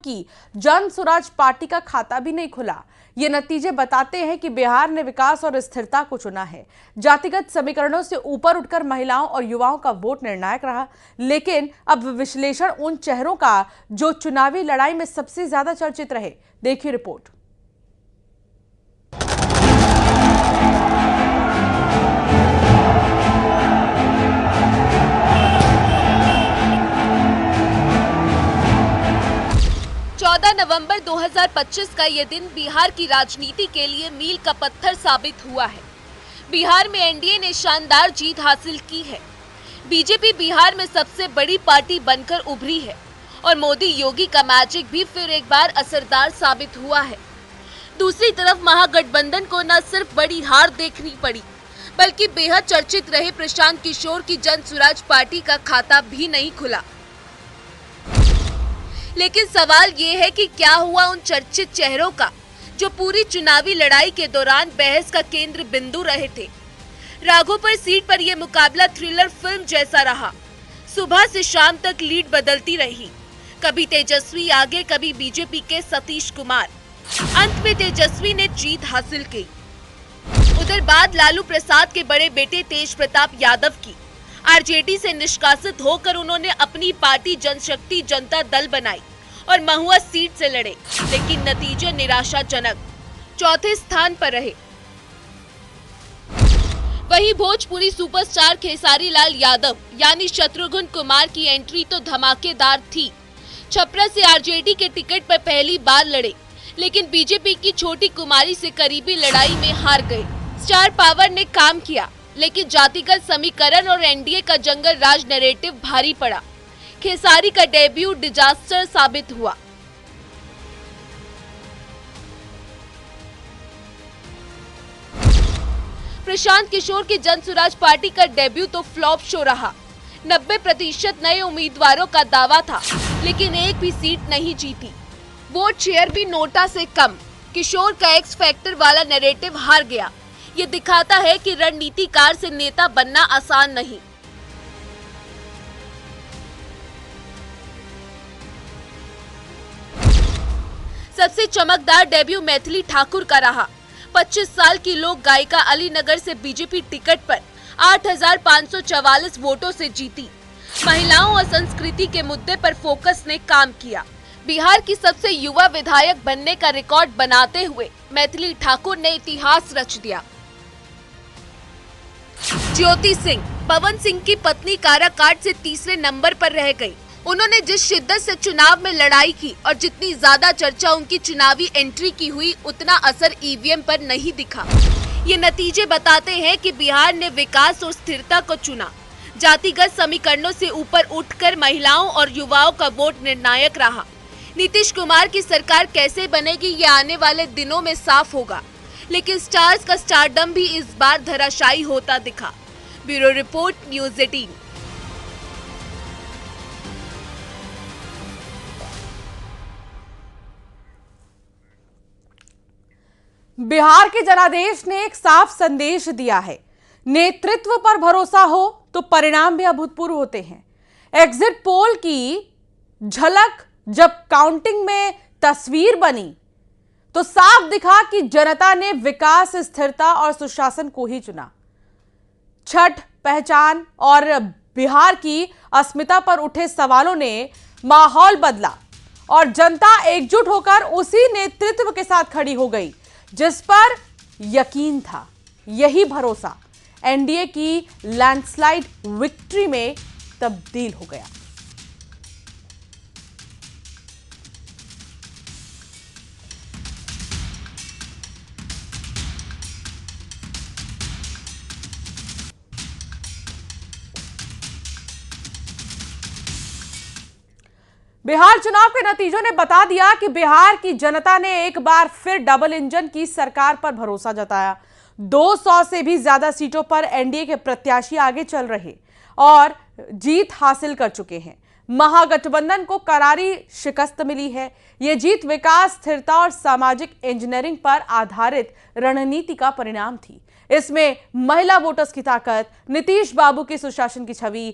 की जन स्वराज पार्टी का खाता भी नहीं खुला। ये नतीजे बताते हैं कि बिहार ने विकास और स्थिरता को चुना है। जातिगत समीकरणों से ऊपर उठकर महिलाओं और युवाओं का वोट निर्णायक रहा। लेकिन अब विश्लेषण उन चेहरों का जो चुनावी लड़ाई में सबसे ज्यादा चर्चित रहे। देखिए रिपोर्ट। नवंबर 2025 का ये दिन बिहार की राजनीति के लिए मील का पत्थर साबित हुआ है। बिहार में एनडीए ने शानदार जीत हासिल की है। बीजेपी बिहार में सबसे बड़ी पार्टी बनकर उभरी है और मोदी योगी का मैजिक भी फिर एक बार असरदार साबित हुआ है। दूसरी तरफ महागठबंधन को न सिर्फ बड़ी हार देखनी पड़ी, बल्कि बेहद चर्चित रहे प्रशांत किशोर की जन स्वराज पार्टी का खाता भी नहीं खुला। लेकिन सवाल ये है कि क्या हुआ उन चर्चित चेहरों का जो पूरी चुनावी लड़ाई के दौरान बहस का केंद्र बिंदु रहे थे। राघोपुर सीट पर यह मुकाबला थ्रिलर फिल्म जैसा रहा। सुबह से शाम तक लीड बदलती रही, कभी तेजस्वी आगे, कभी बीजेपी के सतीश कुमार। अंत में तेजस्वी ने जीत हासिल की। उधर बाद लालू प्रसाद के बड़े बेटे तेज प्रताप यादव की आरजेडी से निष्कासित होकर उन्होंने अपनी पार्टी जनशक्ति जनता दल बनाई और महुआ सीट से लड़े, लेकिन नतीजे निराशाजनक, चौथे स्थान पर रहे। वहीं भोजपुरी सुपरस्टार खेसारी लाल यादव यानी शत्रुघ्न कुमार की एंट्री तो धमाकेदार थी। छपरा से आरजेडी के टिकट पर पहली बार लड़े, लेकिन बीजेपी की छोटी कुमारी से करीबी लड़ाई में हार गए। स्टार पावर ने काम किया, लेकिन जातिगत समीकरण और एनडीए का जंगल राज नैरेटिव भारी पड़ा। खेसारी का डेब्यू डिजास्टर साबित हुआ। प्रशांत किशोर की जन स्वराज पार्टी का डेब्यू तो फ्लॉप शो रहा। 90% नए उम्मीदवारों का दावा था, लेकिन एक भी सीट नहीं जीती। वोट शेयर भी नोटा से कम। किशोर का एक्स फैक्टर वाला नैरेटिव हार गया। ये दिखाता है कि रणनीतिकार से नेता बनना आसान नहीं। सबसे चमकदार डेब्यू मैथिली ठाकुर का रहा। 25 साल की लोक गायिका अलीनगर से बीजेपी टिकट पर 8,544 वोटों से जीती। महिलाओं और संस्कृति के मुद्दे पर फोकस ने काम किया। बिहार की सबसे युवा विधायक बनने का रिकॉर्ड बनाते हुए मैथिली ठाकुर ने इतिहास रच दिया। ज्योति सिंह पवन सिंह की पत्नी काराकाट से तीसरे नंबर पर रह गई। उन्होंने जिस शिद्दत से चुनाव में लड़ाई की और जितनी ज्यादा चर्चा उनकी चुनावी एंट्री की हुई, उतना असर ईवीएम पर नहीं दिखा। ये नतीजे बताते हैं कि बिहार ने विकास और स्थिरता को चुना। जातिगत समीकरणों से ऊपर उठकर महिलाओं और युवाओं का वोट निर्णायक रहा। नीतीश कुमार की सरकार कैसे बनेगी, ये आने वाले दिनों में साफ होगा, लेकिन स्टार्स का स्टारडम भी इस बार धराशायी होता दिखा। Bureau report, news 18। बिहार के जनादेश ने एक साफ संदेश दिया है। नेतृत्व पर भरोसा हो तो परिणाम भी अभूतपूर्व होते हैं। एग्जिट पोल की झलक जब काउंटिंग में तस्वीर बनी तो साफ दिखा कि जनता ने विकास, स्थिरता और सुशासन को ही चुना। छठ, पहचान और बिहार की अस्मिता पर उठे सवालों ने माहौल बदला और जनता एकजुट होकर उसी नेतृत्व के साथ खड़ी हो गई जिस पर यकीन था। यही भरोसा एनडीए की लैंडस्लाइड विक्ट्री में तब्दील हो गया। बिहार चुनाव के नतीजों ने बता दिया कि बिहार की जनता ने एक बार फिर डबल इंजन की सरकार पर भरोसा जताया। 200 से भी ज्यादा सीटों पर एनडीए के प्रत्याशी आगे चल रहे और जीत हासिल कर चुके हैं। महागठबंधन को करारी शिकस्त मिली है। यह जीत विकास, स्थिरता और सामाजिक इंजीनियरिंग पर आधारित रणनीति का परिणाम थी। इसमें महिला वोटर्स की ताकत, नीतीश बाबू के सुशासन की छवि,